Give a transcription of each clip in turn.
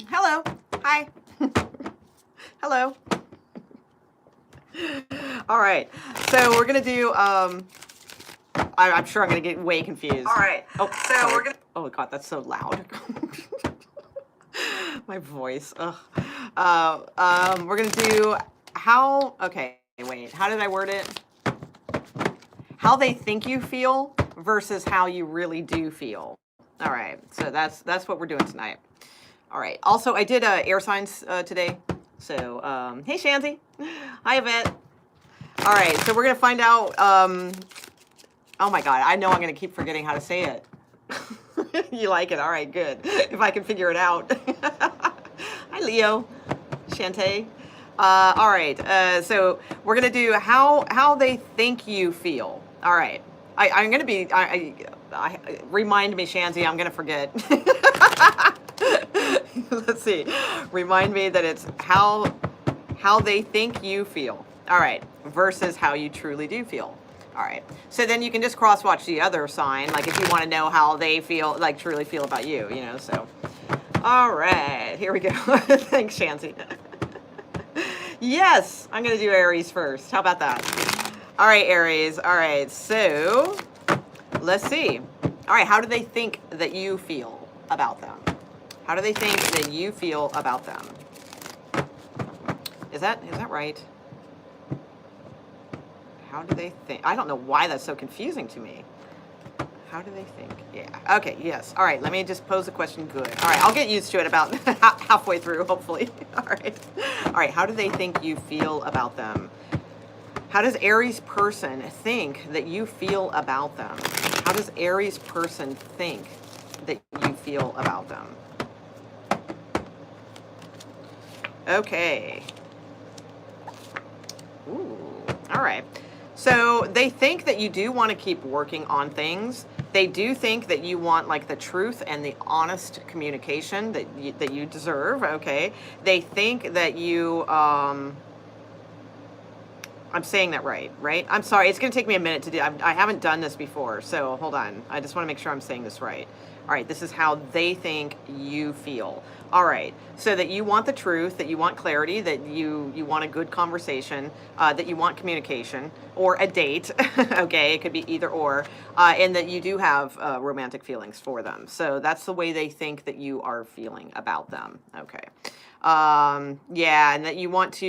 Hello. Hi. Hello. All right. So we're gonna do. I'm sure I'm gonna get way confused. All right. Oh, so sorry. We're gonna. Oh God, that's so loud. My voice. Ugh. We're gonna do how. Okay. Wait. How did I word it? How they think you feel versus how you really do feel. All right. So that's what we're doing tonight. All right. Also, I did air signs today. So, hey, Shanti. Hi, Yvette. All right. So we're going to find out. Oh, my God. I know I'm going to keep forgetting how to say it. You like it? All right. Good. If I can figure it out. Hi, Leo. Shantae. All right. So we're going to do how they think you feel. All right. I'm going to be. Remind me, Shanti. I'm going to forget. Let's see. Remind me that it's how they think you feel. All right. Versus how you truly do feel. All right. So then you can just cross watch the other sign, like if you want to know how they feel, like truly feel about you, you know. So, all right. Here we go. Thanks, Shanti. Yes, I'm going to do Aries first. How about that? All right, Aries. All right. So let's see. All right. How do they think that you feel about them? How do they think that you feel about them? Is that right? How do they think? I don't know why that's so confusing to me. How do they think? Yeah. Okay. Yes. All right. Let me just pose the question. Good. All right. I'll get used to it about halfway through, hopefully. All right. All right. How do they think you feel about them? How does Aries person think that you feel about them? How does Aries person think that you feel about them? Okay. Ooh. All right. So they think that you do want to keep working on things. They do think that you want like the truth and the honest communication that you deserve. Okay. They think that you I'm saying that right? I'm sorry. It's going to take me a minute to do. I haven't done this before, so hold on. I just want to make sure I'm saying this right. All right, this is how they think you feel. All right, so that you want the truth, that you want clarity, that you want a good conversation, that you want communication or a date. Okay, it could be either or, and that you do have romantic feelings for them. So that's the way they think that you are feeling about them. Okay. Yeah, and that you want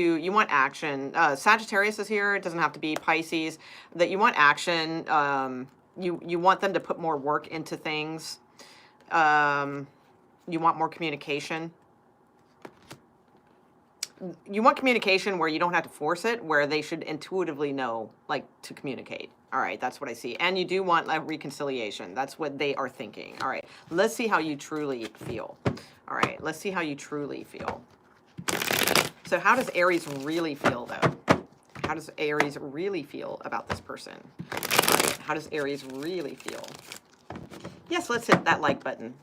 action. Sagittarius is here. It doesn't have to be Pisces. That you want action. You want them to put more work into things. You want more communication. You want communication where you don't have to force it, where they should intuitively know, like, to communicate. All right, that's what I see. And you do want like reconciliation. That's what they are thinking. All right, let's see how you truly feel. All right, let's see how you truly feel. So how does Aries really feel, though? How does Aries really feel about this person? All right, how does Aries really feel? Yes, let's hit that like button.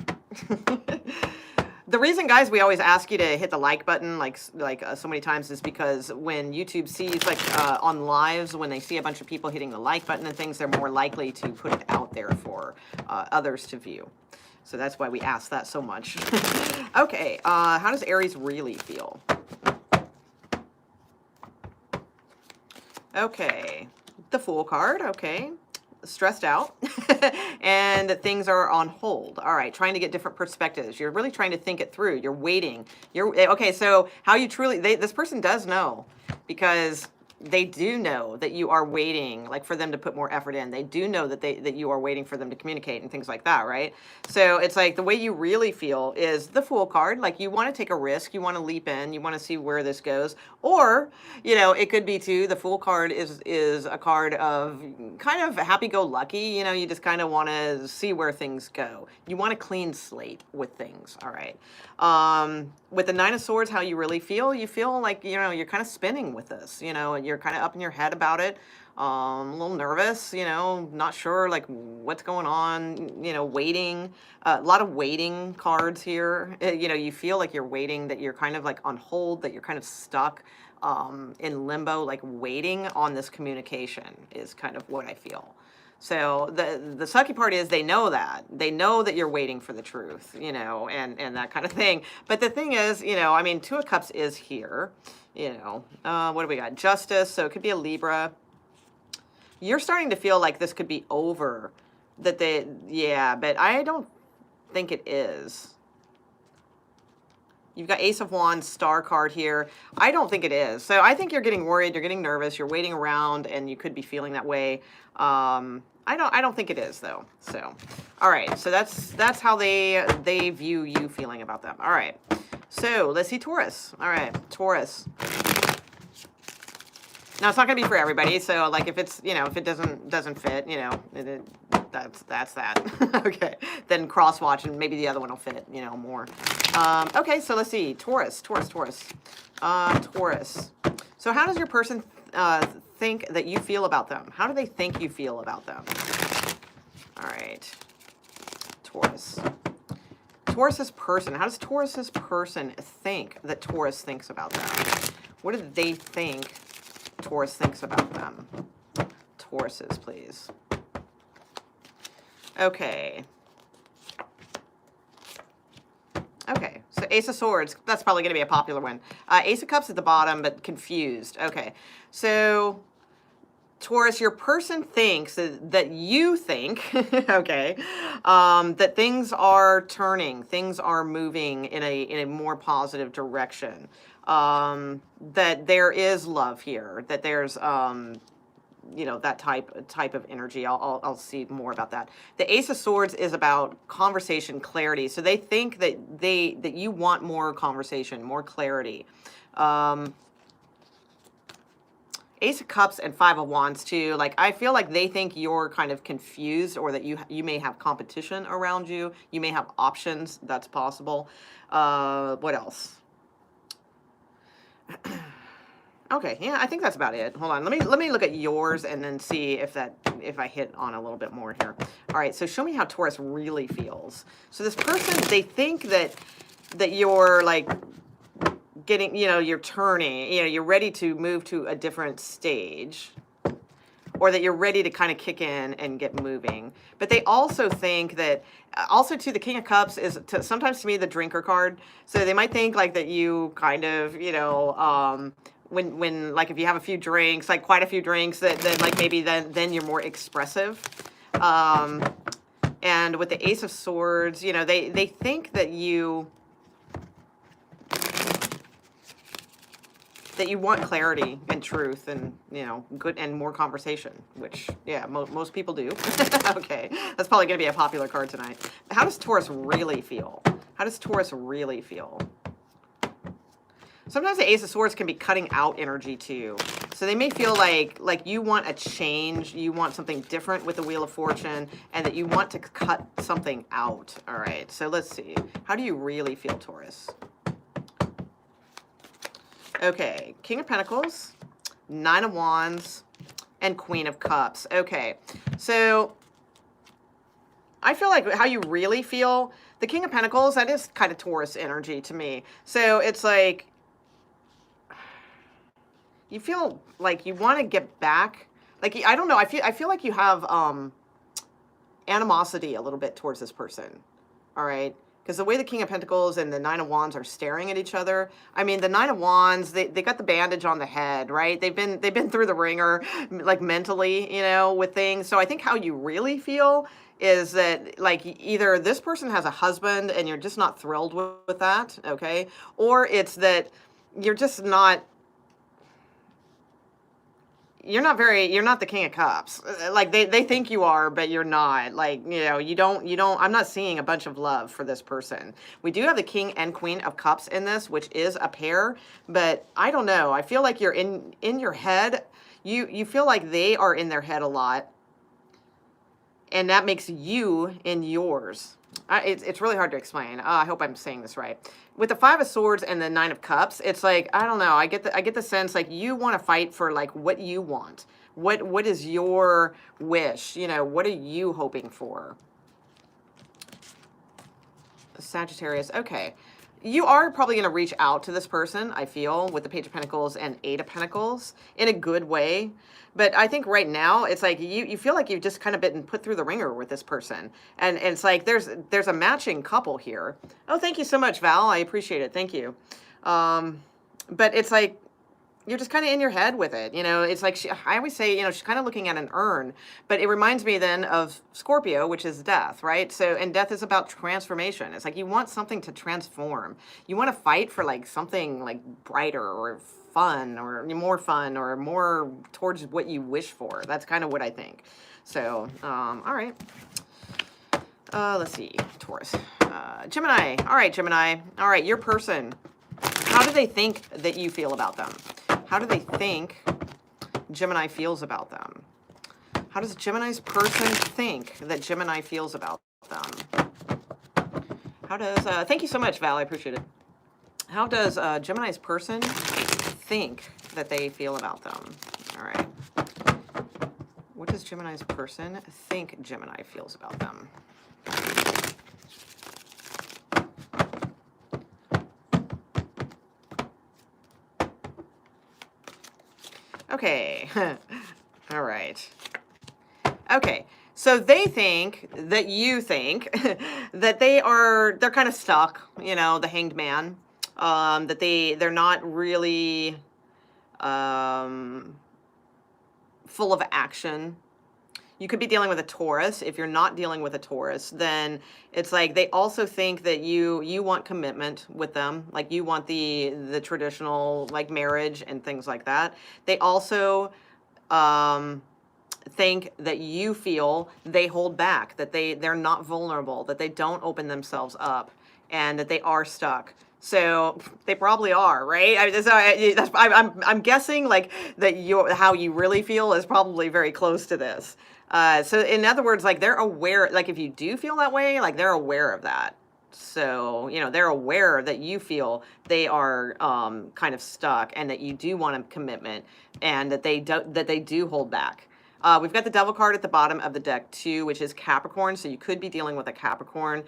The reason, guys, we always ask you to hit the like button like so many times is because when YouTube sees, like on lives, when they see a bunch of people hitting the like button and things, they're more likely to put it out there for others to view. So that's why we ask that so much. Okay, how does Aries really feel? Okay, the Fool card, okay. Stressed out and things are on hold. All right, trying to get different perspectives. You're really trying to think it through. You're waiting. Okay, so how you truly, this person does know, because they do know that you are waiting, like for them to put more effort in. They do know that you are waiting for them to communicate and things like that, right? So it's like the way you really feel is the Fool card. Like you want to take a risk, you want to leap in, you want to see where this goes. Or, you know, it could be too, the Fool card is a card of kind of happy-go-lucky. You know, you just kind of want to see where things go. You want a clean slate with things, all right? With the Nine of Swords, how you really feel, you feel like, you know, you're kind of spinning with this, you know, you're kind of up in your head about it, a little nervous, you know, not sure like what's going on, you know, waiting, a lot of waiting cards here. You know, you feel like you're waiting, that you're kind of like on hold, that you're kind of stuck in limbo, like waiting on this communication is kind of what I feel. So the sucky part is they know that. They know that you're waiting for the truth, you know, and that kind of thing. But the thing is, you know, I mean, Two of Cups is here, you know. What do we got? Justice, so it could be a Libra. You're starting to feel like this could be over. That they, yeah, but I don't think it is. You've got Ace of Wands, Star card here. I don't think it is. So I think you're getting worried, you're getting nervous, you're waiting around, and you could be feeling that way. I don't think it is though. So, all right. So that's how they view you feeling about them. All right. So let's see Taurus. All right, Taurus. Now it's not gonna be for everybody. So like if it's, you know, if it doesn't fit, you know, that's that. Okay. Then cross watch and maybe the other one will fit, you know, more. Okay. So let's see Taurus. Taurus. So how does your person think that you feel about them? How do they think you feel about them? All right. Taurus. Taurus's person. How does Taurus's person think that Taurus thinks about them? What do they think Taurus thinks about them? Tauruses, please. Okay. Okay, so Ace of Swords, that's probably going to be a popular one. Ace of Cups at the bottom, but confused. Okay, so Taurus, your person thinks that you think, okay, that things are turning, things are moving in a more positive direction. That there is love here, that there's you know, that type of energy. I'll see more about that. The Ace of Swords is about conversation, clarity. So they think that you want more conversation, more clarity. Ace of Cups and Five of Wands too. Like I feel like they think you're kind of confused, or that you may have competition around you. You may have options. That's possible. What else? Okay, yeah, I think that's about it. Hold on, let me look at yours and then see if I hit on a little bit more here. All right, so show me how Taurus really feels. So this person, they think that you're like getting, you know, you're turning, you know, you're ready to move to a different stage, or that you're ready to kind of kick in and get moving. But they also think that, also too, the King of Cups is sometimes to me the drinker card. So they might think like that you kind of, you know, when like if you have a few drinks, like quite a few drinks, that like maybe then you're more expressive. And with the Ace of Swords, you know, they think that you want clarity and truth and, you know, good and more conversation, which, yeah, most people do. Okay, that's probably going to be a popular card tonight. How does Taurus really feel? How does Taurus really feel? Sometimes the Ace of Swords can be cutting out energy too. So they may feel like you want a change, you want something different with the Wheel of Fortune, and that you want to cut something out. All right, so let's see. How do you really feel, Taurus? Okay, King of Pentacles, Nine of Wands, and Queen of Cups. Okay, so I feel like how you really feel, the King of Pentacles, that is kind of Taurus energy to me. So it's like, you feel like you want to get back. Like, I don't know, I feel like you have animosity a little bit towards this person. All right? Because the way the King of Pentacles and the Nine of Wands are staring at each other, I mean, the Nine of Wands, they got the bandage on the head, right? They've been through the ringer, like mentally, you know, with things. So I think how you really feel is that, like, either this person has a husband and you're just not thrilled with that, okay? Or it's that you're just not, you're not the King of Cups. Like they think you are, but you're not. Like, you know, you don't, I'm not seeing a bunch of love for this person. We do have the King and Queen of Cups in this, which is a pair, but I don't know. I feel like you're in your head. You feel like they are in their head a lot, and that makes you in yours. It's really hard to explain. I hope I'm saying this right. With the Five of Swords and the Nine of Cups, it's like, I don't know. I get the sense like you want to fight for like what you want. What is your wish? You know, what are you hoping for? Sagittarius. Okay. you are probably going to reach out to this person, I feel, with the Page of Pentacles and Eight of Pentacles in a good way. But I think right now it's like you feel like you've just kind of been put through the ringer with this person. And it's like there's a matching couple here. Oh, thank you so much, Val. I appreciate it. Thank you. But it's like you're just kind of in your head with it. You know, it's like I always say, you know, she's kind of looking at an urn, but it reminds me then of Scorpio, which is death, right? So, and death is about transformation. It's like you want something to transform. You want to fight for like something like brighter or fun or more towards what you wish for. That's kind of what I think. So, all right. Let's see, Taurus, Gemini. All right, Gemini. All right, your person. How do they think that you feel about them? How do they think Gemini feels about them? How does Gemini's person think that Gemini feels about them? How does, thank you so much, Val, I appreciate it. How does Gemini's person think that they feel about them? All right. What does Gemini's person think Gemini feels about them? Okay. All right. Okay. So they think that you think that they're kind of stuck, you know, the Hanged Man, that they're not really full of action. You could be dealing with a Taurus. If you're not dealing with a Taurus, then it's like they also think that you want commitment with them, like you want the traditional like marriage and things like that. They also think that you feel they hold back, that they're not vulnerable, that they don't open themselves up, and that they are stuck. So they probably are, right? I'm guessing like that how you really feel is probably very close to this. So in other words, like they're aware, like if you do feel that way, like they're aware of that. So, you know, they're aware that you feel they are kind of stuck and that you do want a commitment and that they do hold back. We've got the Devil card at the bottom of the deck too, which is Capricorn. So you could be dealing with a Capricorn.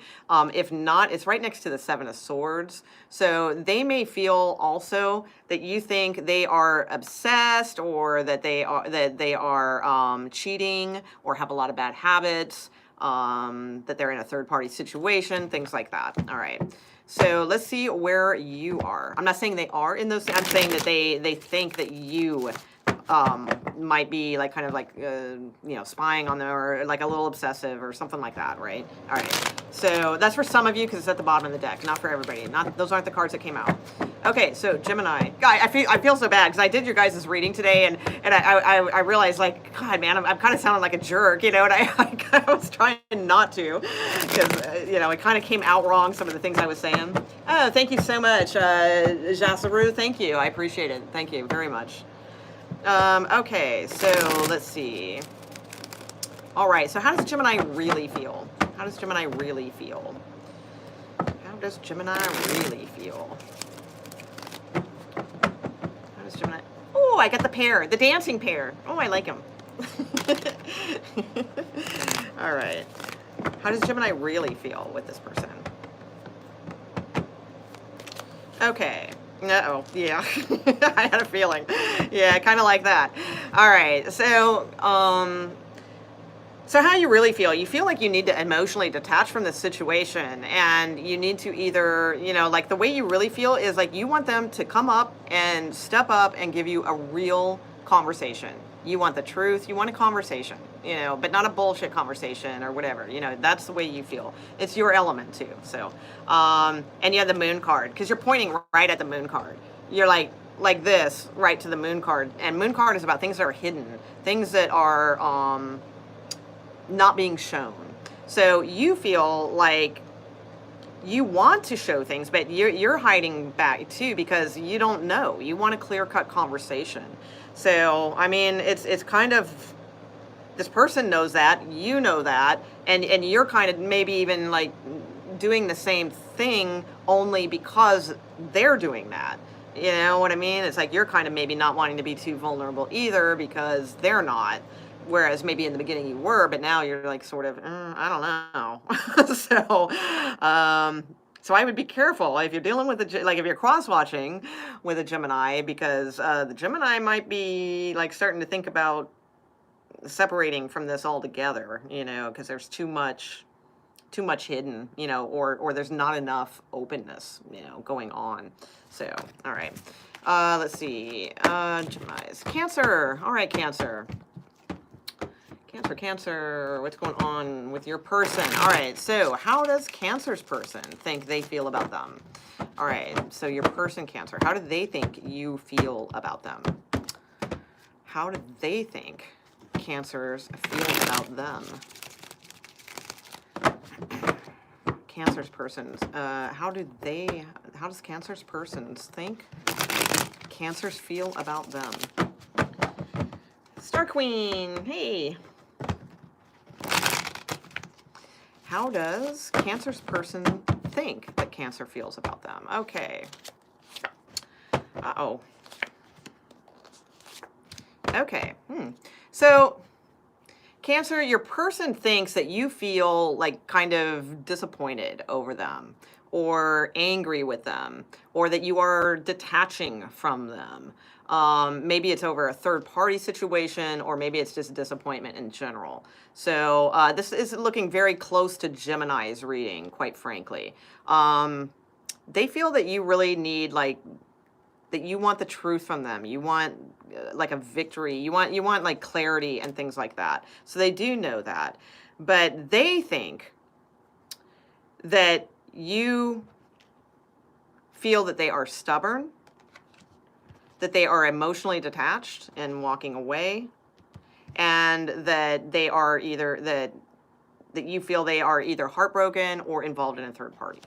If not, it's right next to the Seven of Swords. So they may feel also that you think they are obsessed or that they are cheating or have a lot of bad habits, that they're in a third-party situation, things like that. All right. So let's see where you are. I'm not saying they are in those. I'm saying that they think that you might be like kind of like you know, spying on them or like a little obsessive or something like that, right? All right, so that's for some of you because it's at the bottom of the deck, not for everybody. Those aren't the cards that came out. Okay, so Gemini, guy, I feel so bad because I did your guys' reading today and I realized like, God, man, I'm kind of sounding like a jerk, you know, and I was trying not to because you know, it kind of came out wrong, some of the things I was saying. Oh, thank you so much, Jasaru, thank you, I appreciate it, thank you very much. Okay, so let's see. All right, so how does Gemini really feel? How does Gemini really feel? How does Gemini really feel? How does Gemini... Oh, I got the pair, the dancing pair. Oh, I like them. All right. How does Gemini really feel with this person? Okay. Uh-oh, yeah, I had a feeling. Yeah, kind of like that. All right, so, so how you really feel? You feel like you need to emotionally detach from this situation and you need to either, you know, like the way you really feel is like you want them to come up and step up and give you a real conversation. You want the truth, you want a conversation, you know, but not a bullshit conversation or whatever, you know, that's the way you feel. It's your element too, so, and you have the Moon card, because you're pointing right at the Moon card. You're like this, right to the Moon card, and Moon card is about things that are hidden, things that are not being shown. So you feel like you want to show things, but you're hiding back too because you don't know. You want a clear-cut conversation. So, I mean, it's kind of, this person knows that, you know that, and you're kind of maybe even like doing the same thing only because they're doing that. You know what I mean? It's like you're kind of maybe not wanting to be too vulnerable either because they're not. Whereas maybe in the beginning you were, but now you're like sort of, I don't know. So I would be careful if you're dealing with like if you're cross-watching with a Gemini, because the Gemini might be like starting to think about separating from this altogether, you know, because there's too much hidden, you know, or there's not enough openness, you know, going on. So, all right. Let's see. Gemini's. Cancer. All right, Cancer. Cancer, what's going on with your person? All right, so how does Cancer's person think they feel about them? All right, so your person, Cancer, how do they think you feel about them? How do they think Cancers feel about them? Cancer's persons, how does Cancer's persons think Cancers feel about them? Star Queen, hey. How does Cancer's person think that Cancer feels about them? Okay. Uh-oh. Okay. So, Cancer, your person thinks that you feel like kind of disappointed over them, or angry with them, or that you are detaching from them. Maybe it's over a third-party situation, or maybe it's just disappointment in general. So this is looking very close to Gemini's reading, quite frankly. They feel that you really need, like, that you want the truth from them. You want like a victory. You want like clarity and things like that. So they do know that. But they think that you feel that they are stubborn, that they are emotionally detached and walking away, and that they are either that you feel they are either heartbroken or involved in a third party.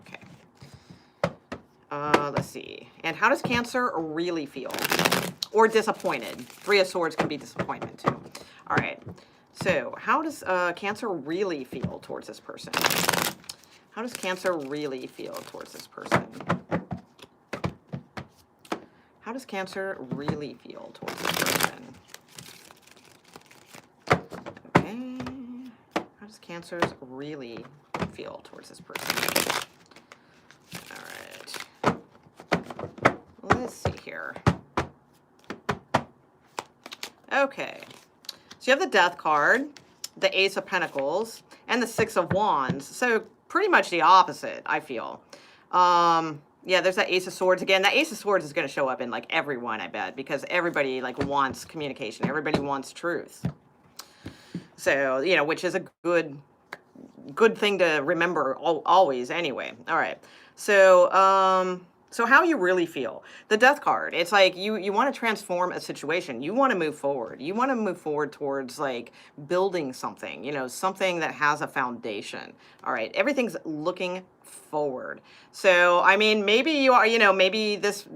Okay. Let's see. And how does Cancer really feel? Or disappointed. Three of Swords can be disappointment too. All right. So how does Cancer really feel towards this person? How does Cancer really feel towards this person? How does Cancer really feel towards this person? Okay. How does Cancer really feel towards this person? All right. Let's see here. Okay. So you have the Death card, the Ace of Pentacles, and the Six of Wands. So pretty much the opposite, I feel. Yeah, there's that Ace of Swords again. That Ace of Swords is going to show up in like every one, I bet, because everybody like wants communication. Everybody wants truth. So, you know, which is a good thing to remember always anyway. All right. So, so how you really feel. The Death card, it's like you want to transform a situation. You want to move forward. You want to move forward towards like building something, you know, something that has a foundation. All right. Everything's looking forward. So, I mean, maybe you are, you know, maybe this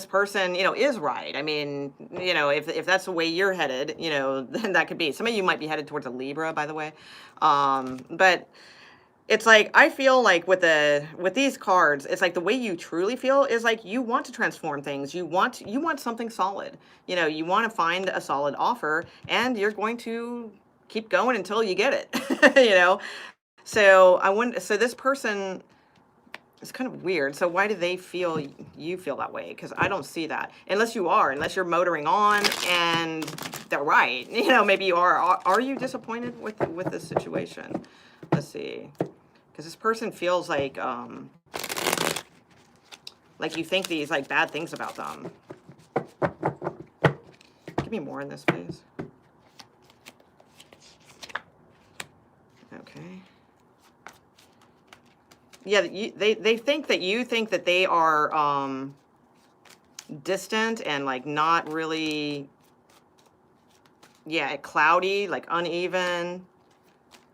person, you know, is right. I mean, you know, if that's the way you're headed, you know, then that could be. Some of you might be headed towards a Libra, by the way. But it's like, I feel like with these cards, it's like the way you truly feel is like you want to transform things. You want something solid. You know, you want to find a solid offer, and you're going to keep going until you get it. You know. So so this person is kind of weird. So why do they feel you feel that way? Because I don't see that. Unless you're motoring on and they're right. You know, maybe you are. Are you disappointed with this situation? Let's see. Because this person feels like you think these like bad things about them. Give me more in this, please. Okay. Yeah, they think that you think that they are distant and like not really, yeah, cloudy, like uneven.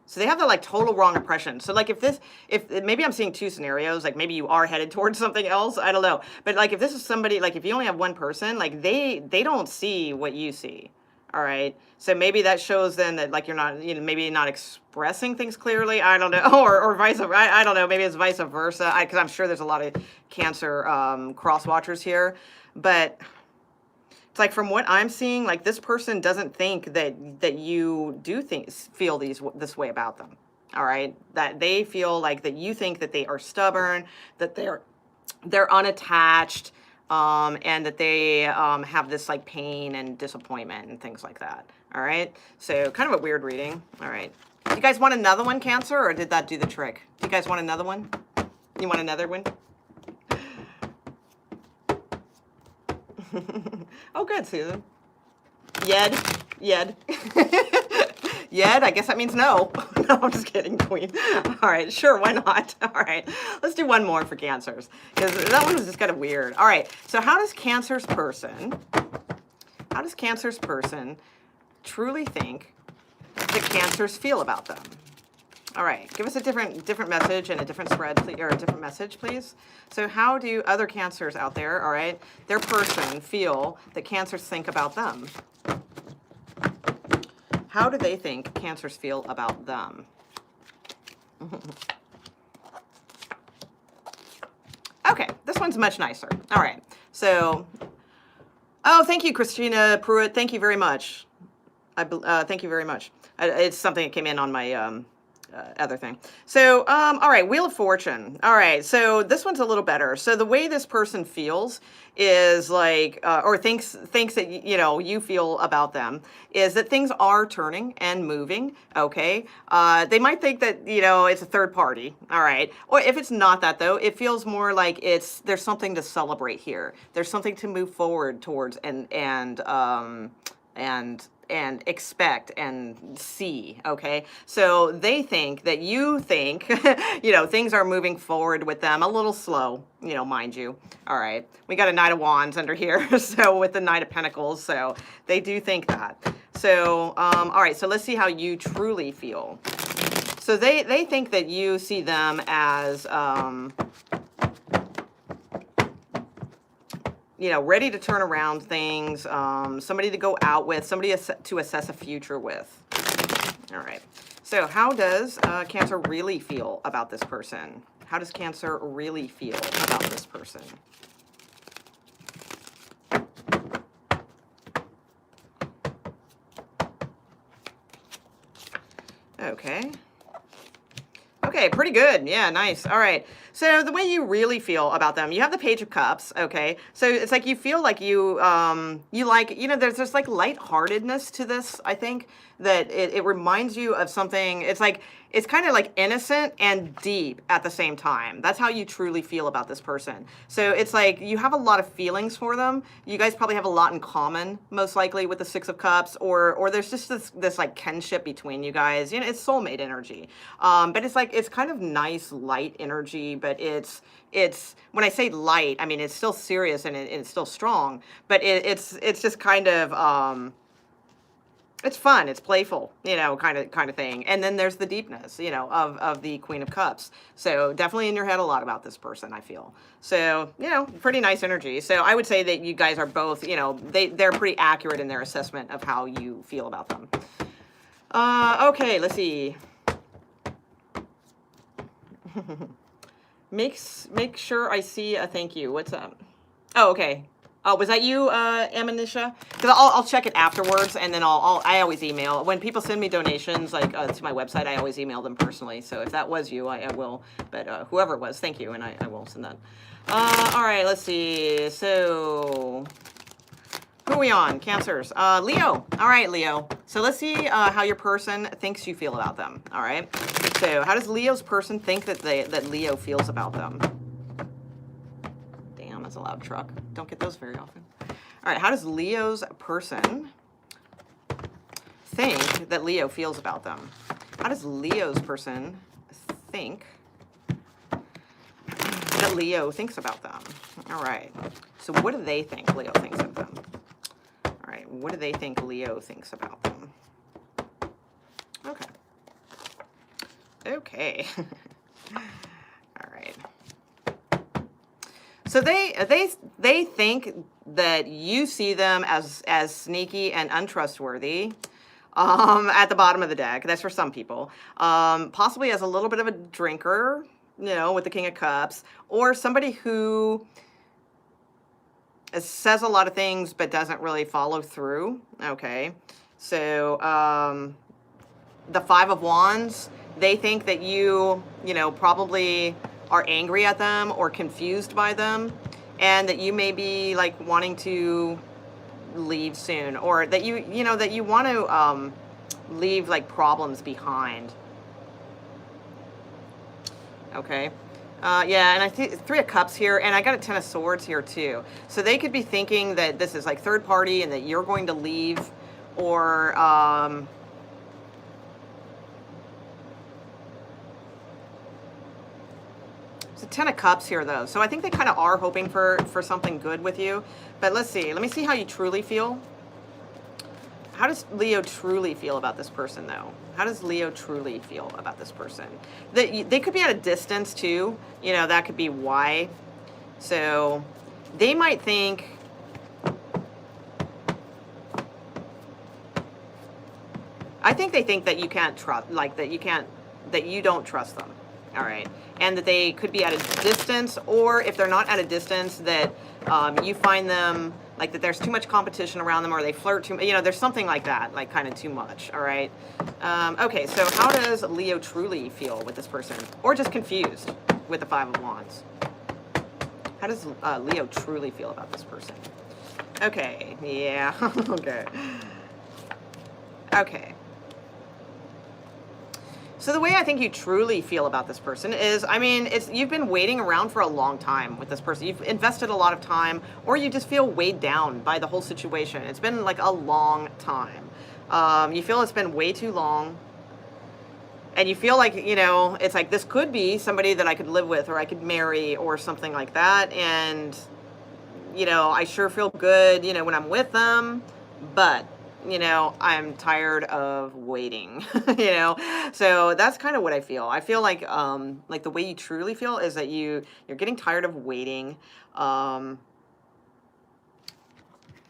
So they have the like total wrong impression. So like if maybe I'm seeing two scenarios, like maybe you are headed towards something else, I don't know. But like if this is somebody, like if you only have one person, like they don't see what you see. All right. So maybe that shows then that like you're not, you know, maybe not expressing things clearly. I don't know. Or vice versa. I don't know. Maybe it's vice versa. Because I'm sure there's a lot of Cancer cross watchers here. But it's like from what I'm seeing, like this person doesn't think that you do feel this way about them. all right? That they feel like that you think that they are stubborn, that they're unattached, and that they have this like pain and disappointment and things like that. All right, so kind of a weird reading. All right, do you guys want another one, Cancer, or did that do the trick? Do you guys want another one? You want another one? Oh, good, Susan. Yed. Yed, I guess that means no. No, I'm just kidding, Queen. All right, sure, why not? All right, let's do one more for Cancers, because that one was just kind of weird. All right, so how does Cancer's person truly think that Cancers feel about them? All right, give us a different message and a different spread, please, or a different message, please. So how do other Cancers out there, all right, their person feel that Cancers think about them? How do they think Cancers feel about them? Okay, this one's much nicer. All right, so, oh, thank you, Christina Pruitt. Thank you very much. Thank you very much. It's something that came in on my other thing. So, all right, Wheel of Fortune. All right, so this one's a little better. So the way this person feels is like, or thinks that, you know, you feel about them is that things are turning and moving, okay? They might think that, you know, it's a third party, all right? Or if it's not that, though, it feels more like there's something to celebrate here. There's something to move forward towards and expect and see, okay? So they think that you think, you know, things are moving forward with them a little slow, you know, mind you. All right, we got a Knight of Wands under here, so with the Knight of Pentacles, so they do think that. So, all right, so let's see how you truly feel. So they think that you see them as, you know, ready to turn around things, somebody to go out with, somebody to assess a future with. All right. So how does Cancer really feel about this person? How does Cancer really feel about this person? Okay. Okay, pretty good. Yeah, nice. All right. So the way you really feel about them, you have the Page of Cups, okay? So it's like you feel like you like, you know, there's this like lightheartedness to this, I think, that it reminds you of something. It's like, it's kind of like innocent and deep at the same time. That's how you truly feel about this person. So it's like you have a lot of feelings for them. You guys probably have a lot in common, most likely, with the Six of Cups, or there's just this like kinship between you guys. You know, it's soulmate energy. But it's like, it's kind of nice, light energy, but it's when I say light, I mean, it's still serious and it's still strong, but it's just kind of, it's fun, it's playful, you know, kind of thing. And then there's the deepness, you know, of the Queen of Cups. So definitely in your head a lot about this person, I feel. So, you know, pretty nice energy. So I would say that you guys are both, you know, they're pretty accurate in their assessment of how you feel about them. Okay, let's see. Make sure I see a thank you. What's up? Oh, okay. Oh, was that you, Amanisha? Because I'll check it afterwards, and then I always email. When people send me donations, like to my website, I always email them personally. So if that was you, I will. But whoever it was, thank you, and I will send that. All right, let's see. So who are we on? Cancers. Leo. All right, Leo. So let's see how your person thinks you feel about them. All right. So how does Leo's person think that Leo feels about them? Damn, that's a loud truck. Don't get those very often. All right, how does Leo's person think that Leo feels about them? How does Leo's person think that Leo thinks about them? All right, so what do they think Leo thinks of them? All right, what do they think Leo thinks about them? Okay. Okay. All right. So they think that you see them as sneaky and untrustworthy at the bottom of the deck. That's for some people. Possibly as a little bit of a drinker, you know, with the King of Cups, or somebody who says a lot of things but doesn't really follow through. Okay. So the Five of Wands They think that you know, probably are angry at them or confused by them, and that you may be like wanting to leave soon, or that you know, that you want to leave like problems behind. Okay. Yeah, and I think 3 of Cups here, and I got a 10 of Swords here too. So they could be thinking that this is like third party and that you're going to leave, or it's a 10 of Cups here though. So I think they kind of are hoping for something good with you. But let's see. Let me see how you truly feel. How does Leo truly feel about this person, though? How does Leo truly feel about this person? They could be at a distance, too. You know, that could be why. So they might think... I think they think that you can't trust, like, that you don't trust them. All right. And that they could be at a distance, or if they're not at a distance, that you find them... like that there's too much competition around them, or they flirt too, you know, there's something like that, like kind of too much. All right. Okay, so how does Leo truly feel with this person? Or just confused with the 5 of Wands? How does Leo truly feel about this person? Okay, yeah, okay. Okay. So the way I think you truly feel about this person is, I mean, you've been waiting around for a long time with this person. You've invested a lot of time, or you just feel weighed down by the whole situation. It's been like a long time. You feel it's been way too long. And you feel like, you know, it's like this could be somebody that I could live with, or I could marry, or something like that. And, you know, I sure feel good, you know, when I'm with them, but... you know, I'm tired of waiting, you know? So that's kind of what I feel. I feel like the way you truly feel is that you're getting tired of waiting.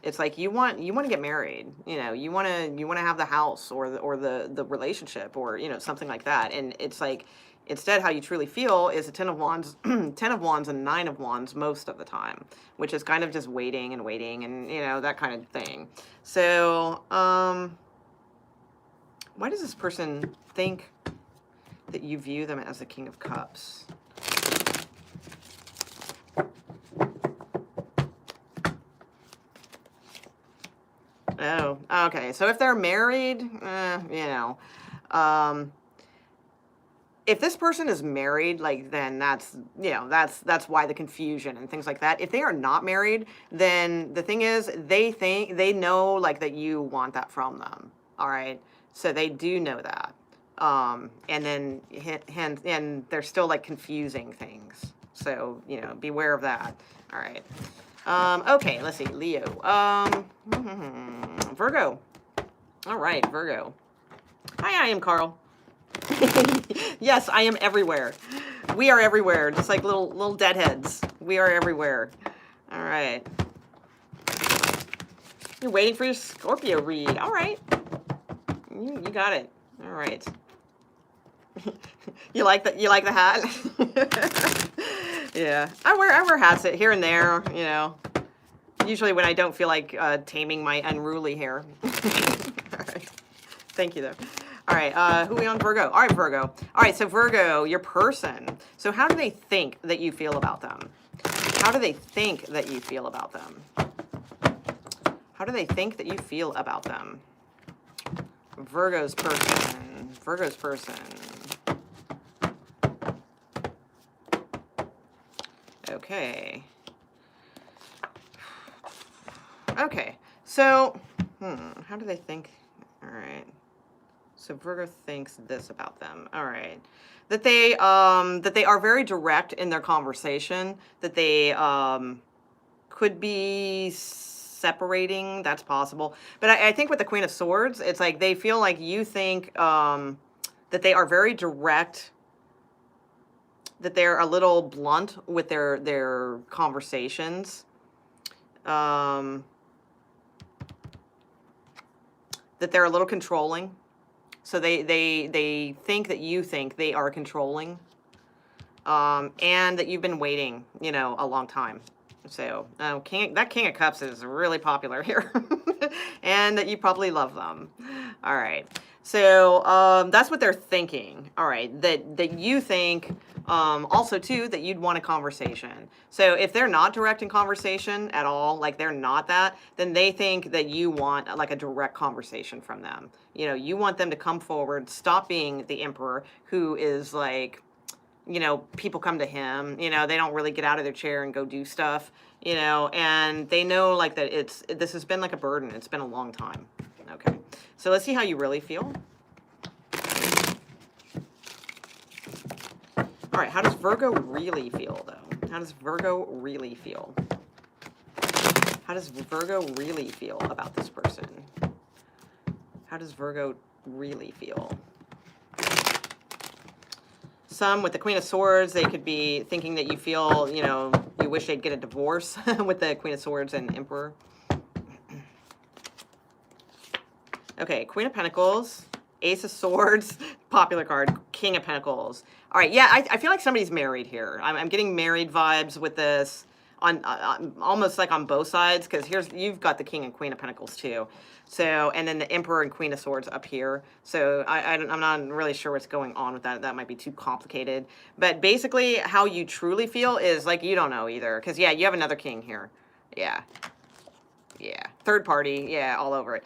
It's like you want to get married, you know, you want to have the house, or the relationship, or, you know, something like that. And it's like, instead, how you truly feel is a 10 of Wands, 10 of Wands and 9 of Wands most of the time, which is kind of just waiting and waiting and, you know, that kind of thing. So, why does this person think that you view them as the King of Cups? Oh, okay. So if they're married, you know, if this person is married, like, then that's, you know, that's why the confusion and things like that. If they are not married, then the thing is, they know, like, that you want that from them. All right. So they do know that. And then, and they're still, like, confusing things. So, you know, beware of that. All right. Okay, let's see. Leo. Virgo. All right, Virgo. Hi, I am Carl. Yes, I am everywhere. We are everywhere, just like little deadheads. We are everywhere. All right. You're waiting for your Scorpio read. All right. You got it. All right. You like the hat? Yeah. I wear hats here and there, you know. Usually when I don't feel like taming my unruly hair. All right. Thank you, though. All right, who are we on? Virgo. All right, Virgo. All right, so Virgo, your person. So how do they think that you feel about them? How do they think that you feel about them? How do they think that you feel about them? Virgo's person. Virgo's person. Okay. Okay, so, how do they think? All right. So Virgo thinks this about them. All right. That they are very direct in their conversation, that they could be separating, that's possible. But I think with the Queen of Swords, it's like they feel like you think that they are very direct, that they're a little blunt with their conversations. That they're a little controlling. So they think that you think they are controlling, and that you've been waiting, you know, a long time. So that King of Cups is really popular here, and that you probably love them. All right. So that's what they're thinking. All right, that you think also too that you'd want a conversation. So if they're not direct in conversation at all, like they're not that, then they think that you want like a direct conversation from them. You know, you want them to come forward, stop being the emperor who is like, you know, people come to him, you know, they don't really get out of their chair and go do stuff, you know, and they know like that this has been like a burden. It's been a long time. Okay. So let's see how you really feel. All right. How does Virgo really feel though? How does Virgo really feel? How does Virgo really feel about this person? How does Virgo really feel? Some with the Queen of Swords, they could be thinking that you feel, you know, you wish they'd get a divorce with the Queen of Swords and Emperor. Okay, Queen of Pentacles, Ace of Swords, popular card, King of Pentacles. All right, yeah, I feel like somebody's married here. I'm getting married vibes with this on almost like on both sides, because you've got the King and Queen of Pentacles too. So, and then the Emperor and Queen of Swords up here. So I'm not really sure what's going on with that. That might be too complicated. But basically, how you truly feel is like you don't know either. Because, yeah, you have another king here. Yeah. Yeah. Third party. Yeah, all over it.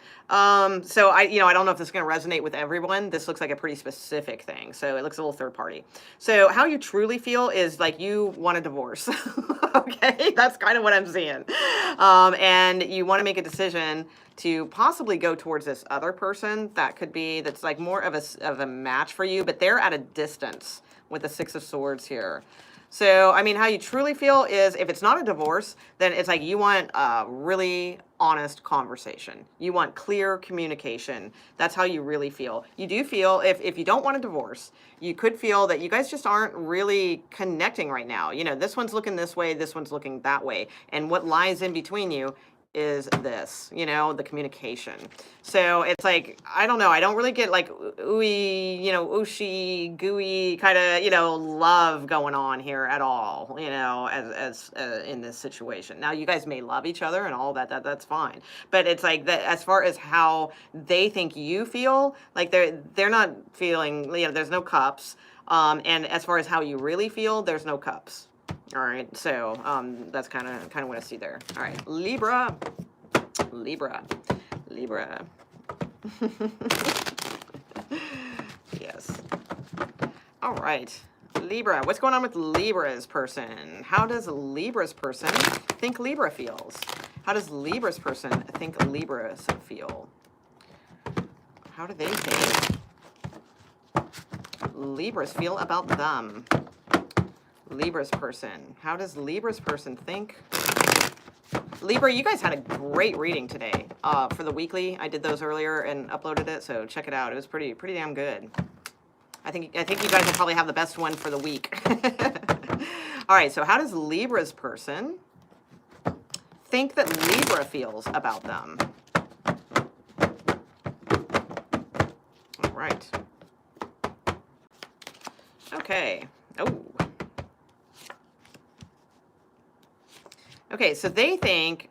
So, I don't know if this is going to resonate with everyone. This looks like a pretty specific thing. So, it looks a little third party. So, how you truly feel is like you want a divorce. Okay? That's kind of what I'm seeing. And you want to make a decision to possibly go towards this other person that's like more of a match for you, but they're at a distance with the Six of Swords here. So, I mean, how you truly feel is if it's not a divorce, then it's like you want a really honest conversation. You want clear communication. That's how you really feel. You do feel, if you don't want a divorce, you could feel that you guys just aren't really connecting right now. You know, this one's looking this way, this one's looking that way. And what lies in between you is this, you know, the communication. So it's like, I don't know, I don't really get like ooey, you know, ooshy, gooey kind of, you know, love going on here at all, you know, as in this situation. Now you guys may love each other and all that's fine. But it's like that as far as how they think you feel, like they're not feeling, you know, there's no cups. And as far as how you really feel, there's no cups. All right, so that's kind of what I see there. All right, Libra. Yes. All right, Libra. What's going on with Libra's person? How does Libra's person think Libra feels? How does Libra's person think Libra feel? How do they think Libras feel about them? Libra's person. How does Libra's person think? Libra, you guys had a great reading today for the weekly. I did those earlier and uploaded it, so check it out. It was pretty damn good. I think you guys will probably have the best one for the week. All right, so how does Libra's person think that Libra feels about them? All right. Okay. Oh. Okay, so they think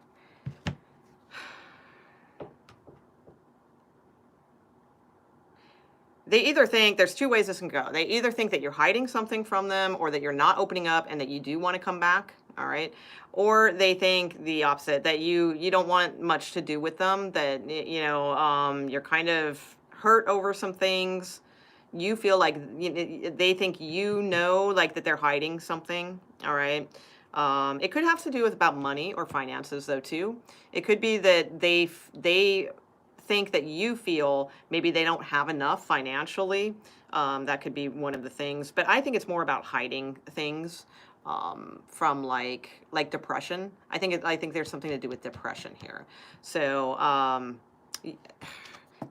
they either think there's two ways this can go. They either think that you're hiding something from them or that you're not opening up and that you do want to come back, all right? Or they think the opposite, that you don't want much to do with them, that, you know, you're kind of hurt over some things. You feel like they think you know, like that they're hiding something, all right? It could have to do with about money or finances though too. It could be that they think that you feel maybe they don't have enough financially. That could be one of the things, but I think it's more about hiding things from like depression. I think there's something to do with depression here. So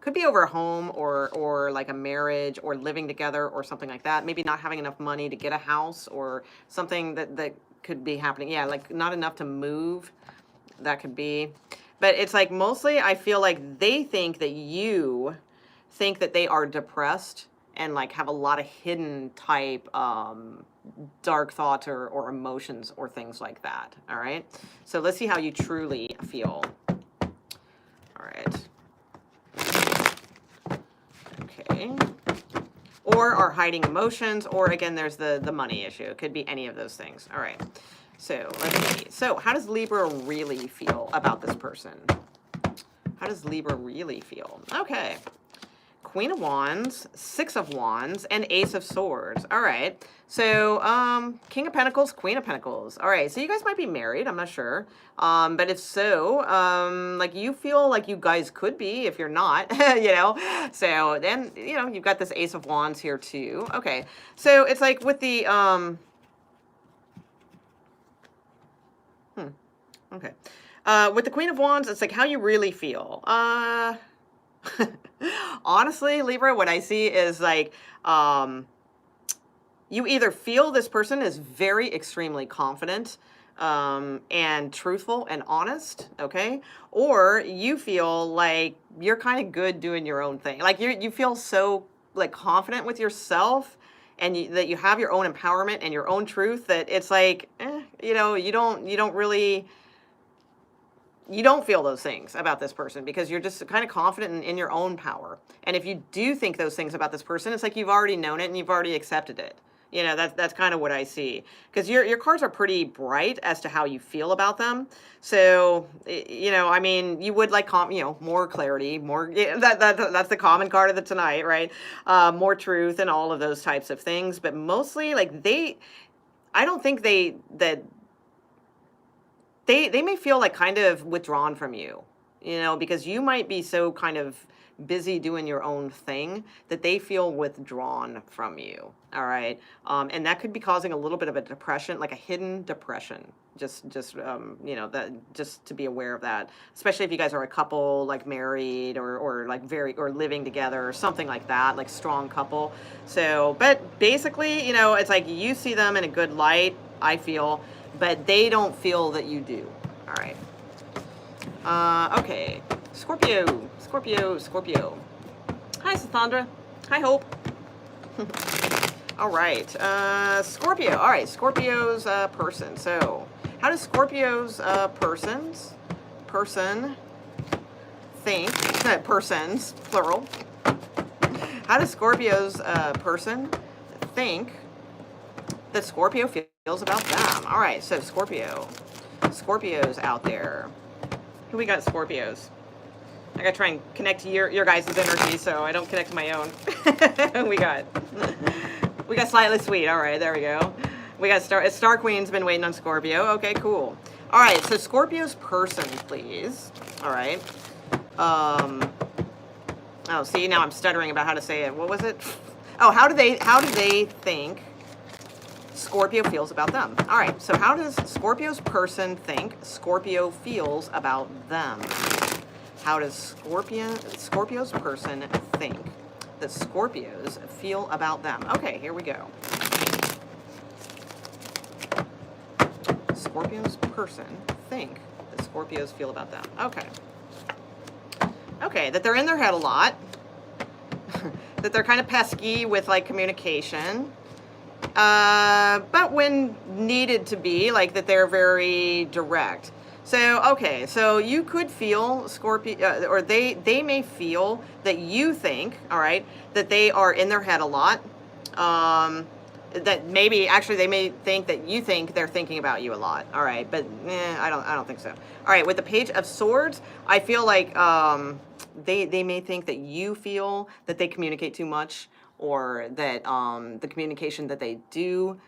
could be over a home or like a marriage or living together or something like that. Maybe not having enough money to get a house or something that could be happening. Yeah, like not enough to move. That could be. But it's like mostly I feel like they think that you think that they are depressed and like have a lot of hidden type dark thoughts or emotions or things like that. All right. So let's see how you truly feel. All right. Okay. Or are hiding emotions, or again, there's the money issue. It could be any of those things. All right. So let's see. So how does Libra really feel about this person? How does Libra really feel? Okay. Queen of Wands, Six of Wands, and Ace of Swords. All right. So, King of Pentacles, Queen of Pentacles. All right. So you guys might be married. I'm not sure. But if so, like you feel like you guys could be if you're not, you know. So then, you know, you've got this Ace of Wands here too. Okay. So it's like with the, okay. With the Queen of Wands, it's like how you really feel. Honestly, Libra, what I see is like, you either feel this person is very extremely confident, and truthful and honest, okay? Or you feel like you're kind of good doing your own thing. Like you feel so like confident with yourself and that you have your own empowerment and your own truth that it's like, you know, you don't really, you don't feel those things about this person because you're just kind of confident in your own power. And if you do think those things about this person, it's like you've already known it and you've already accepted it. You know, that's kind of what I see. Because your cards are pretty bright as to how you feel about them. So, you know, I mean, you would like, you know, more clarity, more, that's the common card of the tonight, right? More truth and all of those types of things. But mostly, like, I don't think they may feel like kind of withdrawn from you, you know, because you might be so kind of busy doing your own thing that they feel withdrawn from you. All right. And that could be causing a little bit of a depression, like a hidden depression. Just you know, that just to be aware of that, especially if you guys are a couple, like married or like or living together or something like that, like strong couple. So, but basically, you know, it's like you see them in a good light, I feel, but they don't feel that you do. All right. Okay. Scorpio. Hi, Sathandra. Hi, Hope. All right. Scorpio. All right. Scorpio's person. So, how does Scorpio's person think? Persons, plural. How does Scorpio's person think that Scorpio feels about them? All right. So, Scorpios out there. Who we got? Scorpios. I gotta try and connect to your guys' energy so I don't connect to my own. we got Slightly Sweet. All right, there we go. We got Star Queen's been waiting on Scorpio. Okay, cool. All right, so Scorpio's person, please. All right. Oh, see, now I'm stuttering about how to say it. What was it? Oh, how do they think Scorpio feels about them? All right, so how does Scorpio's person think Scorpio feels about them? How does Scorpio's person think that Scorpios feel about them? Okay, here we go. Scorpio's person think that Scorpios feel about them. Okay. Okay, that they're in their head a lot. That they're kind of pesky with, like, communication. But when needed to be, like, that they're very direct. So, okay, so you could feel Scorpio, or they may feel that you think, all right, that they are in their head a lot. That maybe, actually, they may think that you think they're thinking about you a lot. All right, but I don't think so. All right, with the Page of Swords, I feel like they may think that you feel that they communicate too much, or that the communication that they do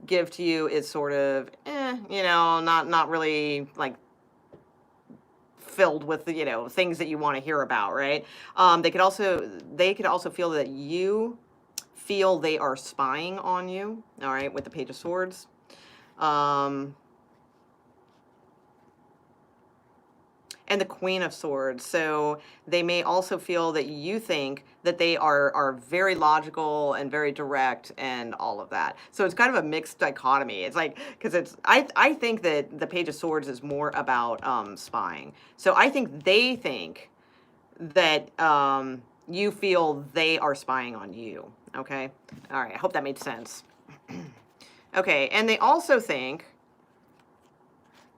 give to you is sort of, you know, not really, like, filled with, you know, things that you want to hear about, right? They could also feel that you feel they are spying on you, all right, with the Page of Swords. And the Queen of Swords. So they may also feel that you think that they are very logical and very direct and all of that. So it's kind of a mixed dichotomy. It's like, because I think that the Page of Swords is more about spying. So I think they think that you feel they are spying on you. Okay? All right. I hope that made sense. Okay. And they also think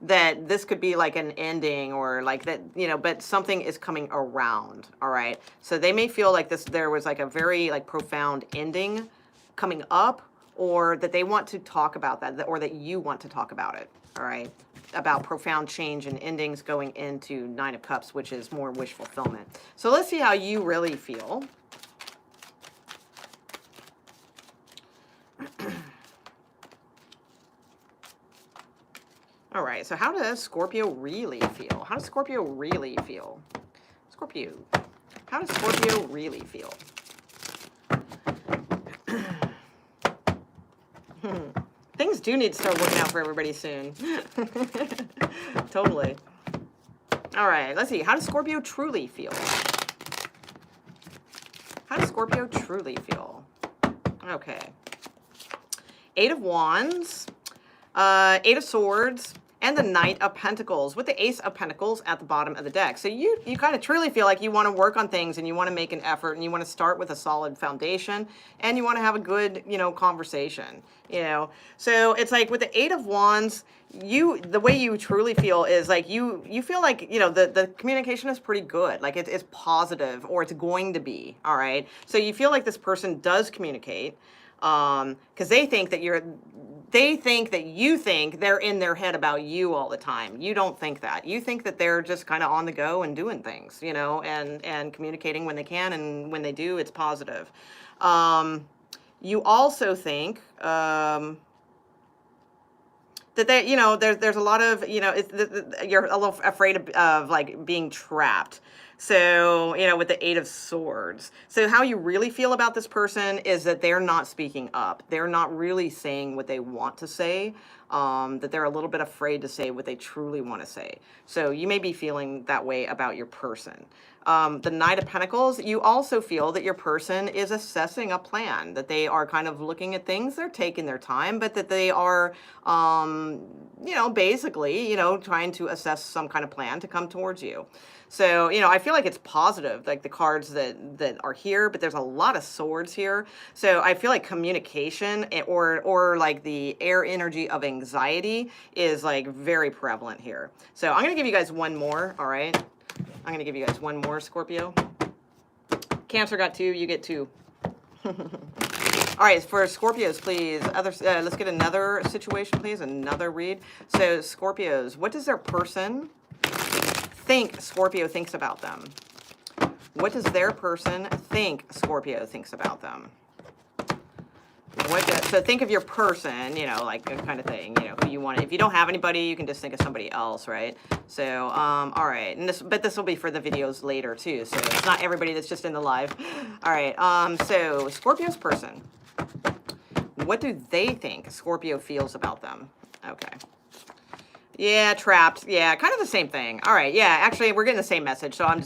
that this could be like an ending or like that, you know, but something is coming around. All right. So they may feel like there was like a very like profound ending coming up, or that they want to talk about that, or that you want to talk about it. All right. About profound change and endings going into Nine of Cups, which is more wish fulfillment. So let's see how you really feel. All right, so how does Scorpio really feel? How does Scorpio really feel? Scorpio, how does Scorpio really feel? Things do need to start working out for everybody soon. Totally. All right, let's see. How does Scorpio truly feel? How does Scorpio truly feel? Okay. Eight of Wands, Eight of Swords, and the Knight of Pentacles with the Ace of Pentacles at the bottom of the deck. So you kind of truly feel like you want to work on things and you want to make an effort and you want to start with a solid foundation and you want to have a good, you know, conversation, you know. So it's like with the Eight of Wands, the way you truly feel is like you feel like, you know, the communication is pretty good. Like it's positive, or it's going to be, all right? So you feel like this person does communicate, because they think that you think they're in their head about you all the time. You don't think that. You think that they're just kind of on the go and doing things, you know, and communicating when they can, and when they do, it's positive. You also think that they, you know, there's a lot of, you know, you're a little afraid of like being trapped. So, you know, with the Eight of Swords. So how you really feel about this person is that they're not speaking up. They're not really saying what they want to say, that they're a little bit afraid to say what they truly want to say. So you may be feeling that way about your person. The Knight of Pentacles, you also feel that your person is assessing a plan, that they are kind of looking at things, they're taking their time, but that they are, you know, basically, you know, trying to assess some kind of plan to come towards you. So, you know, I feel like it's positive, like the cards that are here, but there's a lot of swords here. So I feel like communication or like the air energy of anxiety is like very prevalent here. So I'm going to give you guys one more, all right? I'm going to give you guys one more, Scorpio. Cancer got two, you get two. All right, for Scorpios, please, let's get another situation, please, another read. So Scorpios, what does their person think Scorpio thinks about them? What does their person think Scorpio thinks about them? So think of your person, you know, like kind of thing, you know, who you want. If you don't have anybody, you can just think of somebody else, right? So, all right, and but this will be for the videos later too. So it's not everybody that's just in the live. All right, so Scorpio's person, what do they think Scorpio feels about them? Okay. Yeah, trapped. Yeah, kind of the same thing. All right. Yeah, actually, we're getting the same message, so I'm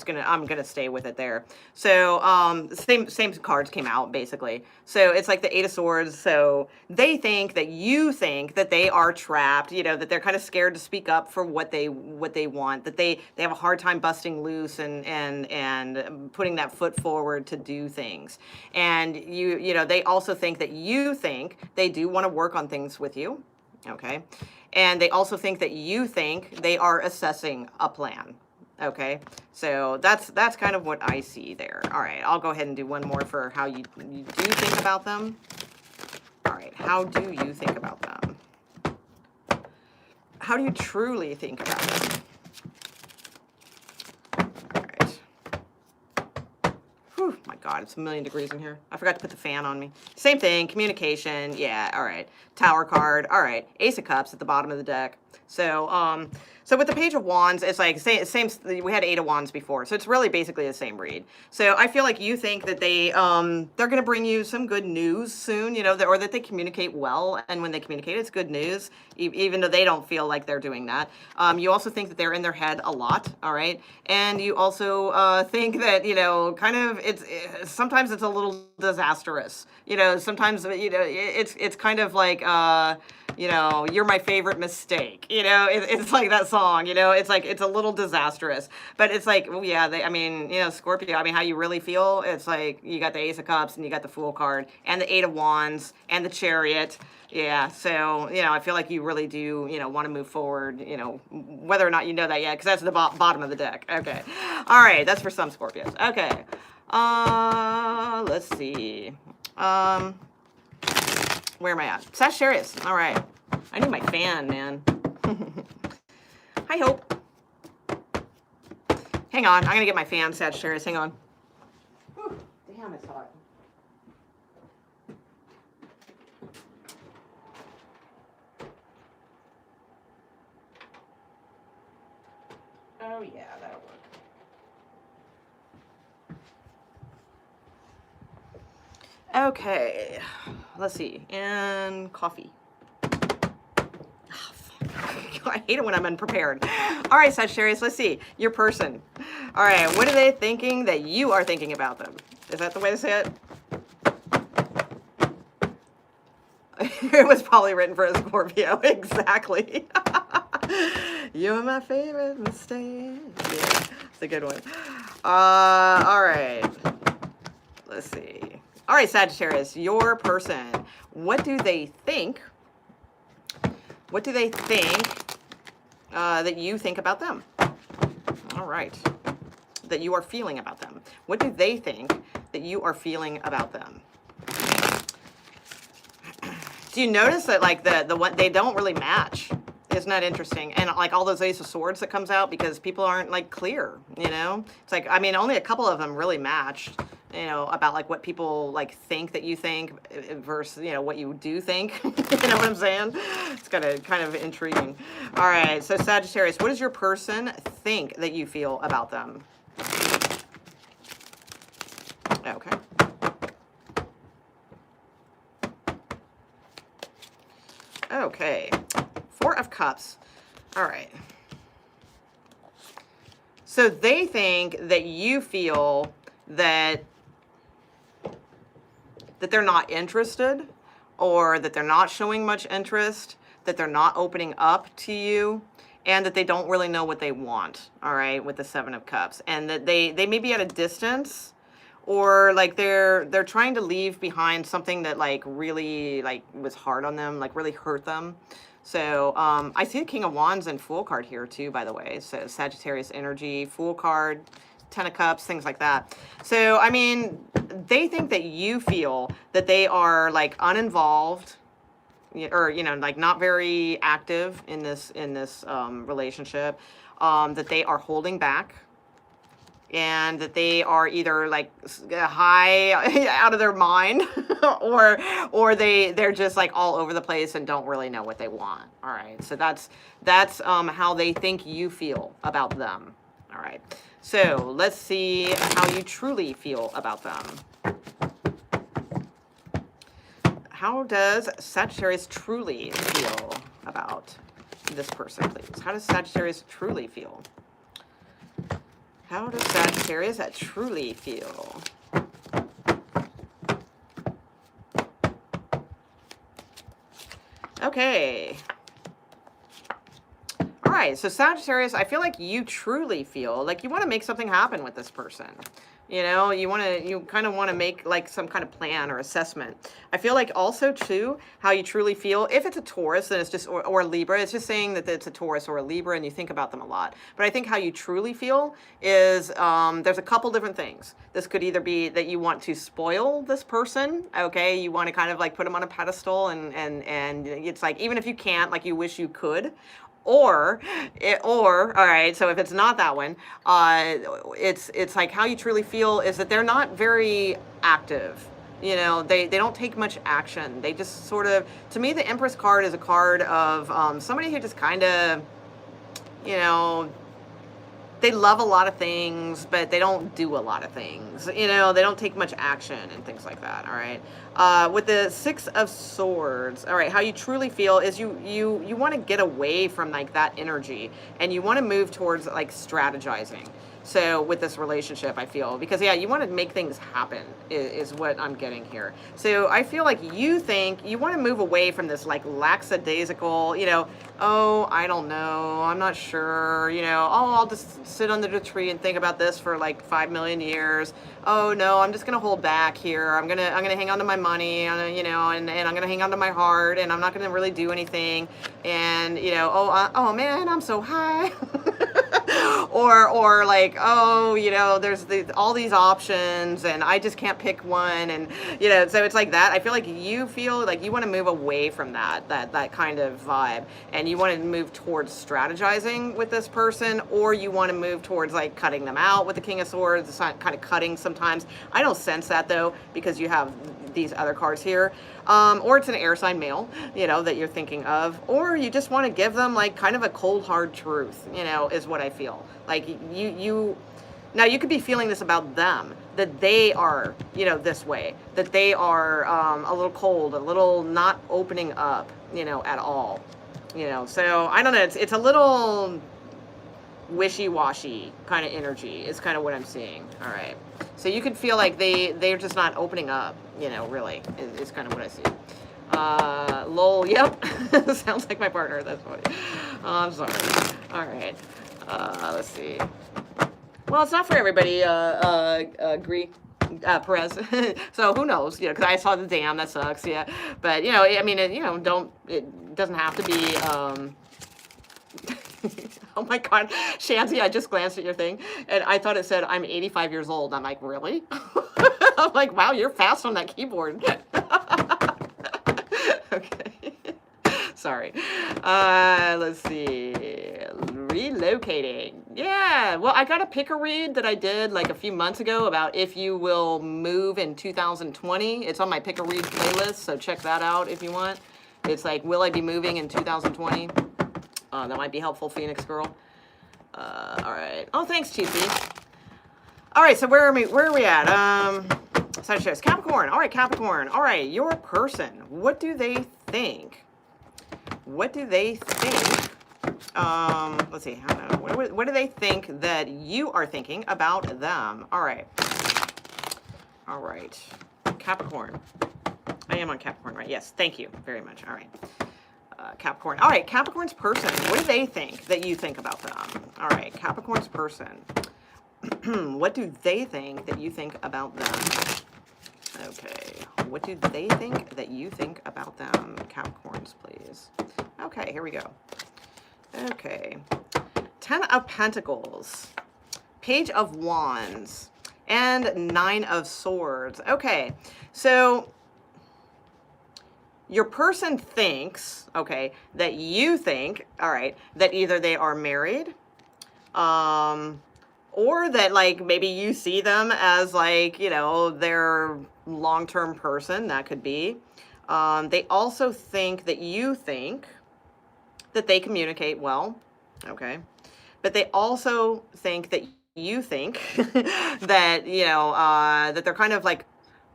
gonna stay with it there. So, same cards came out basically. So it's like the Eight of Swords. So they think that you think that they are trapped. You know, that they're kind of scared to speak up for what they want. That they have a hard time busting loose and putting that foot forward to do things. And you know, they also think that you think they do want to work on things with you. Okay. And they also think that you think they are assessing a plan. Okay. So that's kind of what I see there. All right. I'll go ahead and do one more for how you do think about them. All right. How do you think about them? How do you truly think about them? All right. Whew, my God, it's a million degrees in here. I forgot to put the fan on me. Same thing, communication. Yeah, all right. Tower card. All right. Ace of Cups at the bottom of the deck. So, so with the Page of Wands, it's like same. We had Eight of Wands before, so it's really basically the same read. So I feel like you think that they're going to bring you some good news soon, you know, or that they communicate well, and when they communicate, it's good news, even though they don't feel like they're doing that. You also think that they're in their head a lot, all right, and you also think that, you know, kind of sometimes it's a little disastrous, you know. Sometimes, you know, it's kind of like you know, you're my favorite mistake. You know, it's like that song, you know, it's like, it's a little disastrous, but it's like, oh yeah, I mean, you know, Scorpio, I mean, how you really feel, it's like, you got the Ace of Cups and you got the Fool card and the Eight of Wands and the Chariot. Yeah, so, you know, I feel like you really do, you know, want to move forward, you know, whether or not you know that yet, because that's the bottom of the deck. Okay. All right, that's for some Scorpios. Okay. Let's see. Where am I at? Sagittarius. All right. I need my fan, man. Hi, Hope. Hang on. I'm going to get my fan, Sagittarius. Hang on. Whew, damn, it's hot. Oh, yeah, that'll work. Okay, let's see, and coffee. Oh, I hate it when I'm unprepared. All right, Sagittarius, let's see, your person. All right, what are they thinking that you are thinking about them? Is that the way to say it? It was probably written for a Scorpio, exactly. You're my favorite mistake. Yeah, it's a good one. All right, let's see. All right, Sagittarius, your person, what do they think? What do they think that you think about them? All right, that you are feeling about them. What do they think that you are feeling about them? Do you notice that like the one they don't really match? Isn't that interesting? And like all those Ace of Swords that comes out because people aren't like clear, you know? It's like, I mean, only a couple of them really matched, you know, about like what people like think that you think versus, you know, what you do think. You know what I'm saying? It's kind of intriguing. All right, so Sagittarius, what does your person think that you feel about them? Okay. Okay. Four of Cups. All right. So they think that you feel that they're not interested, or that they're not showing much interest, that they're not opening up to you, and that they don't really know what they want, all right, with the Seven of Cups. And that they may be at a distance, or like they're trying to leave behind something that like really like was hard on them, like really hurt them. So I see the King of Wands and Fool card here too, by the way. So Sagittarius energy, Fool card, Ten of Cups, things like that. So, I mean, they think that you feel that they are like uninvolved, or, you know, like not very active in this relationship, that they are holding back, and that they are either like high out of their mind or they're just like all over the place and don't really know what they want. All right, so that's how they think you feel about them. All right, so let's see how you truly feel about them. How does Sagittarius truly feel about this person, please? How does Sagittarius truly feel? How does Sagittarius truly feel? Okay. All right, so Sagittarius, I feel like you truly feel like you want to make something happen with this person. You know, you kind of want to make like some kind of plan or assessment. I feel like also too, how you truly feel, if it's a Taurus, then it's just, or a Libra, it's just saying that it's a Taurus or a Libra and you think about them a lot. But I think how you truly feel is, there's a couple different things. This could either be that you want to spoil this person, okay? You want to kind of like put them on a pedestal and it's like, even if you can't, like you wish you could. Or all right, so if it's not that one, it's like how you truly feel is that they're not very active. You know, they don't take much action. They just sort of, to me, the Empress card is a card of somebody who just kind of, you know, they love a lot of things, but they don't do a lot of things. You know, they don't take much action and things like that, all right? With the Six of Swords, all right, how you truly feel is you want to get away from like that energy, and you want to move towards like strategizing. So with this relationship, I feel, because yeah, you want to make things happen is what I'm getting here. So I feel like you think you want to move away from this like lackadaisical, you know, oh, I don't know, I'm not sure, you know, oh, I'll just sit under the tree and think about this for like 5 million years. Oh no, I'm just gonna hold back here. I'm gonna hang on to my money, you know, and I'm gonna hang on to my heart, and I'm not gonna really do anything. And you know, oh man, I'm so high. or like, oh, you know, there's all these options and I just can't pick one, and you know, so it's like that. I feel like you feel like you want to move away from that kind of vibe, and you want to move towards strategizing with this person, or you want to move towards like cutting them out with the King of Swords. It's not kind of cutting sometimes. I don't sense that though, because you have these other cards here. Or it's an air sign male, you know, that you're thinking of, or you just want to give them like kind of a cold hard truth, you know, is what I feel. Like now you could be feeling this about them, that they are, you know, this way, that they are a little cold, a little not opening up, you know, at all, you know. So I don't know, it's a little wishy-washy kind of energy is kind of what I'm seeing. All right, so you could feel like they're just not opening up, you know, really is kind of what I see. Lol, yep. Sounds like my partner. That's funny. Oh, I'm sorry. All right, let's see. Well, it's not for everybody, Perez. So who knows, you know, because I saw the dam, that sucks, yeah. But, you know, I mean, you know, it doesn't have to be, oh my God, Shanty, I just glanced at your thing and I thought it said I'm 85 years old. I'm like, really? I'm like, wow, you're fast on that keyboard. Okay. Sorry. Let's see. Relocating. Yeah. Well, I got a pick a read that I did like a few months ago about if you will move in 2020. It's on my pick a read playlist, so check that out if you want. It's like, will I be moving in 2020? That might be helpful, Phoenix Girl. All right. Oh, thanks, Chiefy. All right, so where are we at? Sagittarius, Capricorn. All right, Capricorn. All right, your person. What do they think? What do they think? Let's see. I don't know. What do they think that you are thinking about them? All right. All right. Capricorn. I am on Capricorn, right? Yes. Thank you very much. All right. Capricorn. All right, Capricorn's person. What do they think that you think about them? All right, Capricorn's person. What do they think that you think about them? Okay, what do they think that you think about them? Capricorns, please. Okay, here we go. Okay, 10 of Pentacles, Page of Wands, and 9 of Swords. Okay, so your person thinks, okay, that you think, all right, that either they are married, or that like maybe you see them as like, you know, their long-term person. That could be. They also think that you think that they communicate well, okay, but they also think that you think that, you know, that they're kind of like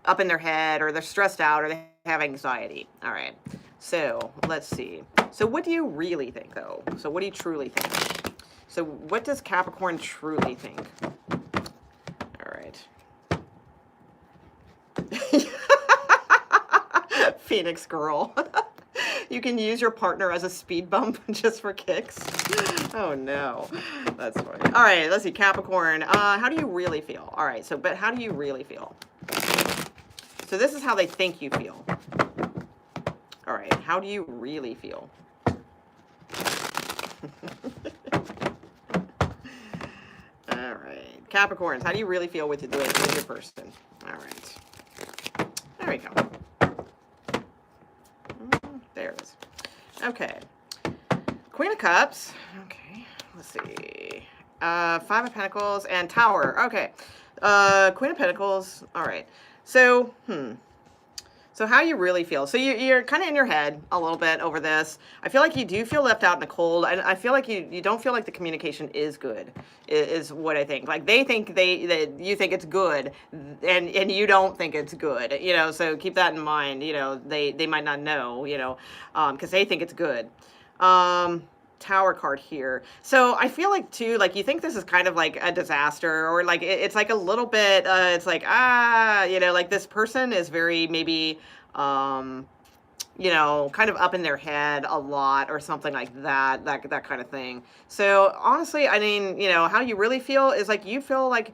up in their head, or they're stressed out, or they have anxiety. All right, so let's see. So what do you really think though? So what do you truly think? So what does Capricorn truly think? All right. Phoenix Girl. You can use your partner as a speed bump just for kicks. Oh no, that's funny. All right, let's see, Capricorn. How do you really feel? All right, so but how do you really feel? So this is how they think you feel. All right, how do you really feel? All right, Capricorns, how do you really feel with your person? All right, there we go. There it is. Okay, Queen of Cups. Okay, let's see. 5 of Pentacles and Tower. Okay, Queen of Pentacles. All right. So So how you really feel. So you're kind of in your head a little bit over this. I feel like you do feel left out in the cold. I feel like you don't feel like the communication is good, is what I think. Like they think that you think it's good, and you don't think it's good. You know, so keep that in mind. You know, they might not know. You know, because they think it's good. Tower card here. So I feel like too, like you think this is kind of like a disaster, or like it's like a little bit, it's like, you know, like this person is very maybe, you know, kind of up in their head a lot or something like that, that kind of thing. So honestly, I mean, you know, how you really feel is like you feel like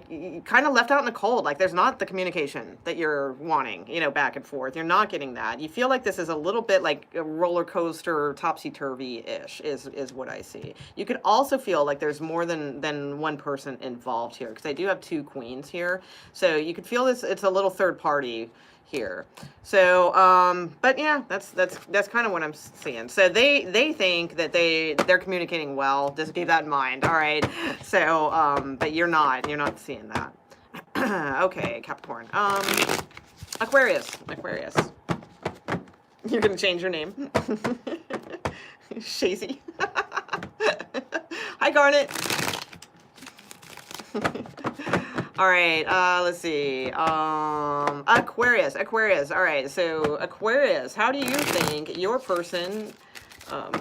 you kind of left out in the cold. Like there's not the communication that you're wanting, you know, back and forth. You're not getting that. You feel like this is a little bit like a roller coaster, topsy-turvy-ish is what I see. You could also feel like there's more than one person involved here, because I do have two queens here. So you could feel this, it's a little third party here. So, but yeah, that's kind of what I'm seeing. So they think that they're communicating well. Just keep that in mind. All right. So, but you're not seeing that. Okay, Capricorn. Aquarius. You're gonna change your name. Shazy. Hi, Garnet. All right, let's see. Aquarius. All right, so Aquarius, how do you think your person... oh,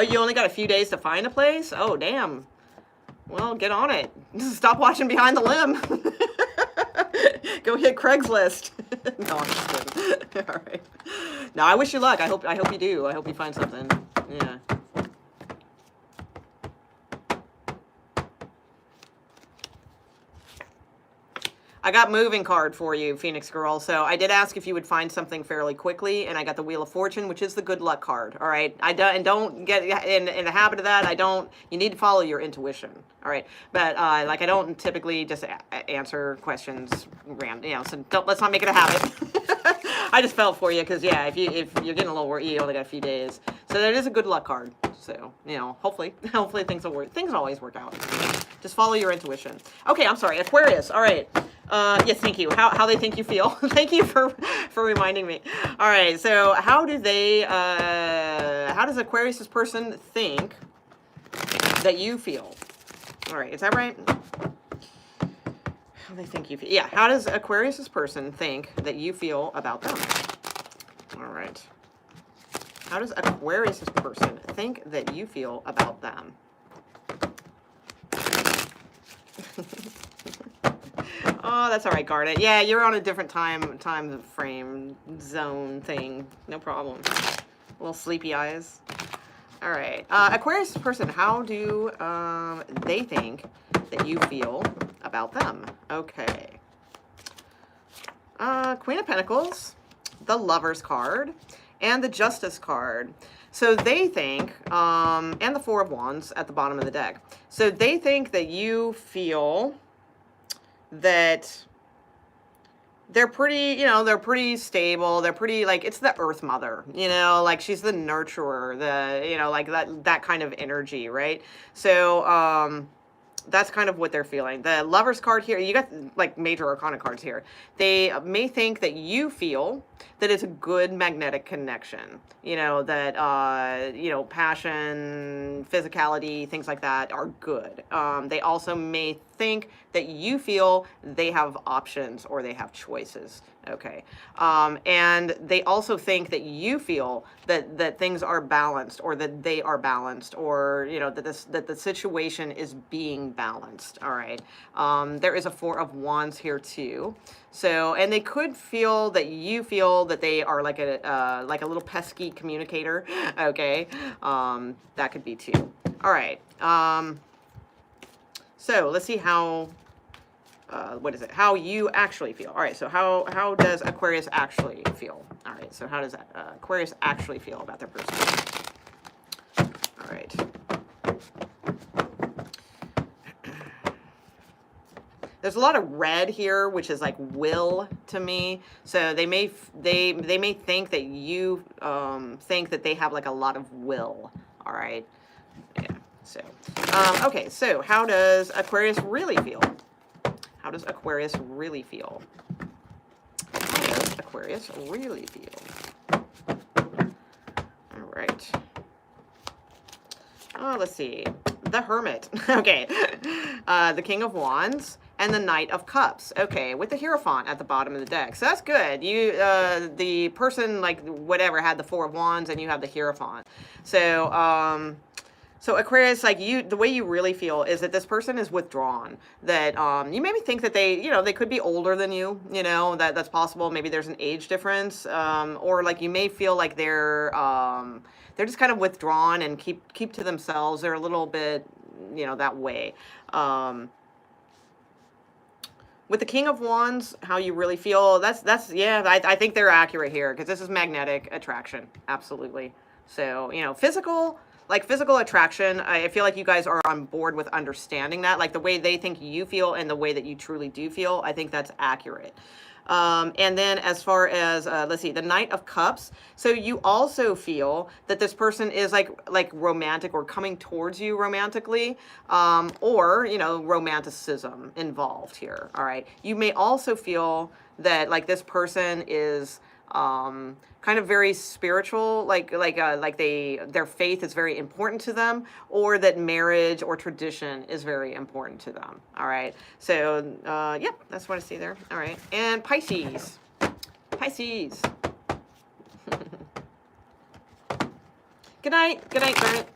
you only got a few days to find a place? Oh, damn. Well, get on it. Stop watching Behind the Limb. Go hit Craigslist. No, I'm just kidding. All right. No, I wish you luck. I hope you do. I hope you find something. Yeah. I got moving card for you, Phoenix Girl. So I did ask if you would find something fairly quickly, and I got the Wheel of Fortune, which is the good luck card. All right, don't get in the habit of that. You need to follow your intuition. All right, but like I don't typically just answer questions random. You know, so let's not make it a habit. I just felt for you because yeah, if you're getting a little worried, you only got a few days. So that is a good luck card. So you know, hopefully things will work. Things always work out. Just follow your intuition. Okay, I'm sorry, Aquarius. All right. Yes, thank you. How they think you feel. Thank you for reminding me. All right, so how does Aquarius' person think that you feel? All right, is that right? How they think you feel. Yeah, how does Aquarius' person think that you feel about them? All right. How does Aquarius' person think that you feel about them? Oh, that's all right, Garnet. Yeah, you're on a different time frame zone thing. No problem. Little sleepy eyes. All right. Aquarius person, how do they think that you feel about them? Okay. Queen of Pentacles, the Lovers card, and the Justice card. So they think, and the Four of Wands at the bottom of the deck. So they think that you feel that they're pretty, you know, they're pretty stable. They're pretty, like, it's the Earth Mother, you know, like she's the nurturer, the, you know, like that kind of energy, right? So, that's kind of what they're feeling. The Lovers card here, you got like major arcana cards here. They may think that you feel that it's a good magnetic connection, you know, that, you know, passion, physicality, things like that are good. They also may think that you feel they have options or they have choices. Okay. And they also think that you feel that things are balanced, or that they are balanced, or, you know, that the situation is being balanced. All right. There is a Four of Wands here too. So, and they could feel that you feel that they are like a little pesky communicator. Okay. That could be too. All right. So let's see how, what is it? How you actually feel. All right, so how does Aquarius actually feel? All right, so how does Aquarius actually feel about their person? All right. There's a lot of red here, which is like will to me. So they may think that you think that they have like a lot of will. All right. Yeah. So okay. So how does Aquarius really feel? How does Aquarius really feel? Aquarius really feel? All right. Oh, let's see. The Hermit. Okay. The King of Wands and the Knight of Cups. Okay, with the Hierophant at the bottom of the deck. So that's good. You, the person, like, whatever, had the Four of Wands and you have the Hierophant. So, so Aquarius, like the way you really feel is that this person is withdrawn. That you maybe think that they, they could be older than you. That's possible. Maybe there's an age difference, or like you may feel like they're just kind of withdrawn and keep to themselves. They're a little bit, that way. With the King of Wands, how you really feel, yeah, I think they're accurate here because this is magnetic attraction. Absolutely. So, physical attraction, I feel like you guys are on board with understanding that, like the way they think you feel and the way that you truly do feel. I think that's accurate. And then as far as, let's see, the Knight of Cups. So you also feel that this person is like romantic or coming towards you romantically, or, romanticism involved here. All right. You may also feel that like this person is, kind of very spiritual, their faith is very important to them, or that marriage or tradition is very important to them. All right. So, yep, that's what I see there. All right. And Pisces. Pisces. Good night. Good night, Grant.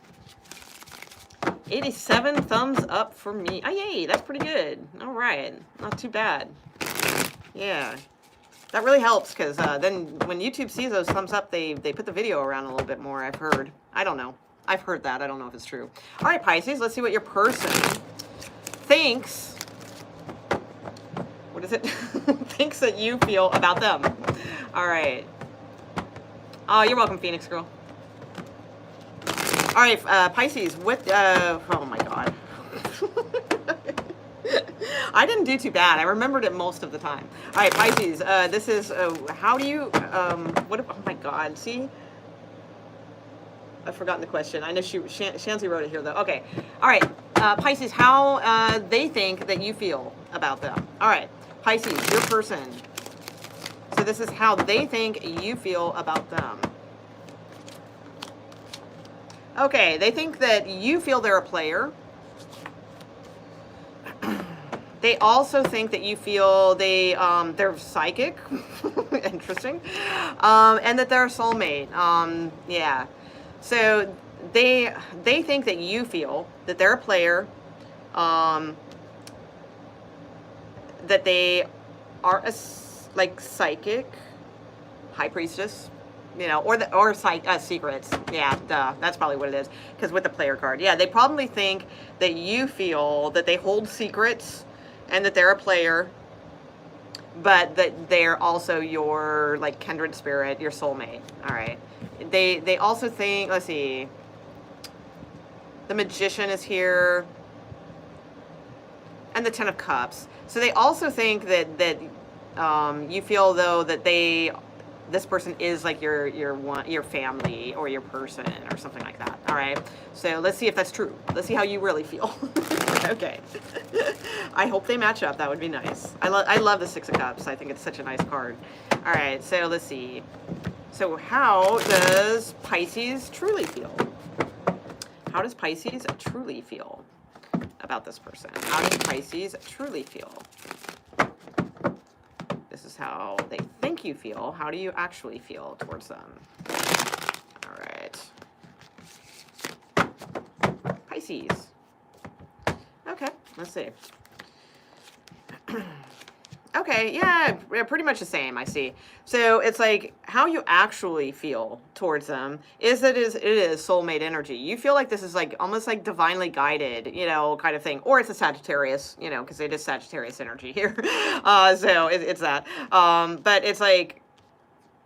87 thumbs up for me. Oh, yay. That's pretty good. All right. Not too bad. Yeah. That really helps because then when YouTube sees those thumbs up, they put the video around a little bit more, I've heard. I don't know. I've heard that. I don't know if it's true. All right, Pisces, let's see what your person thinks. What is it? Thinks that you feel about them. All right. Oh, you're welcome, Phoenix Girl. All right, Pisces, what, oh my God. I didn't do too bad. I remembered it most of the time. All right, Pisces, this is, how do you, oh my God, see? I've forgotten the question. I know Shanzi wrote it here, though. Okay. All right, Pisces, how they think that you feel about them. All right, Pisces, your person. So this is how they think you feel about them. Okay, they think that you feel they're a player. They also think that you feel they're psychic, interesting, and that they're a soulmate. Yeah, so they think that you feel that they're a player, that they are a psychic, high priestess, or secrets. Yeah, duh, that's probably what it is. Because with the player card, yeah, they probably think that you feel that they hold secrets. And that they're a player, but that they're also your kindred spirit, your soulmate. All right. They also think, let's see, the Magician is here, and the Ten of Cups. So they also think that you feel though that this person is like your family or your person or something like that. All right. So let's see if that's true. Let's see how you really feel. Okay. I hope they match up. That would be nice. I love the Six of Cups. I think it's such a nice card. All right. So let's see. So how does Pisces truly feel? How does Pisces truly feel about this person? How does Pisces truly feel? This is how they think you feel. How do you actually feel towards them? All right. Pisces. Okay, let's see. Okay, yeah, pretty much the same, I see. So it's like how you actually feel towards them is it is soulmate energy. You feel like this is almost like divinely guided, kind of thing. Or it's a Sagittarius, because it is Sagittarius energy here. So it's that. But it's like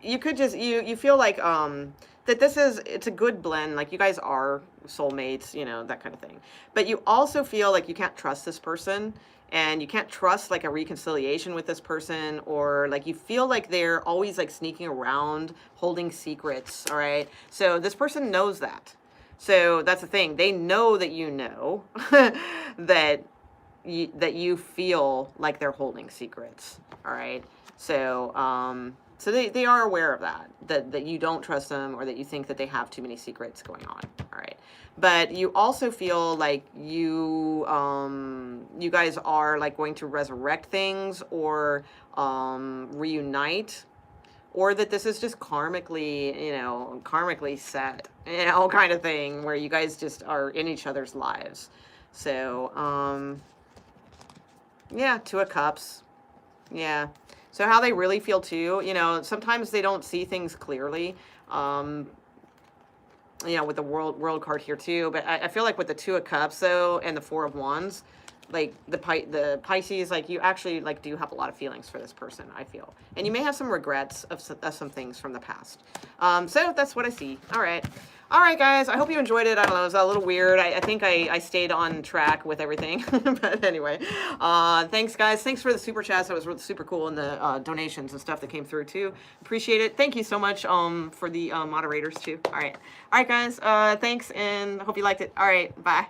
you could just you feel like that it's a good blend. Like you guys are soulmates, that kind of thing. But you also feel like you can't trust this person. And you can't trust a reconciliation with this person, or you feel like they're always sneaking around, holding secrets. All right. So this person knows that. So that's the thing. They know that that you feel like they're holding secrets. All right. So So they are aware of that you don't trust them, or that you think that they have too many secrets going on. All right. But you also feel like you guys are like going to resurrect things, or reunite, or that this is just karmically set, kind of thing, where you guys just are in each other's lives. So, yeah, Two of Cups. Yeah. So how they really feel too, sometimes they don't see things clearly, with the world card here too. But I feel like with the Two of Cups though, and the Four of Wands, like the Pisces, like you actually like do have a lot of feelings for this person, I feel. And you may have some regrets of some things from the past. So that's what I see. All right. All right, guys, I hope you enjoyed it. I don't know, it was a little weird. I think I stayed on track with everything. But anyway, thanks, guys. Thanks for the super chats. That was really super cool, and the donations and stuff that came through, too. Appreciate it. Thank you so much for the moderators, too. All right. All right, guys. Thanks, and I hope you liked it. All right, bye.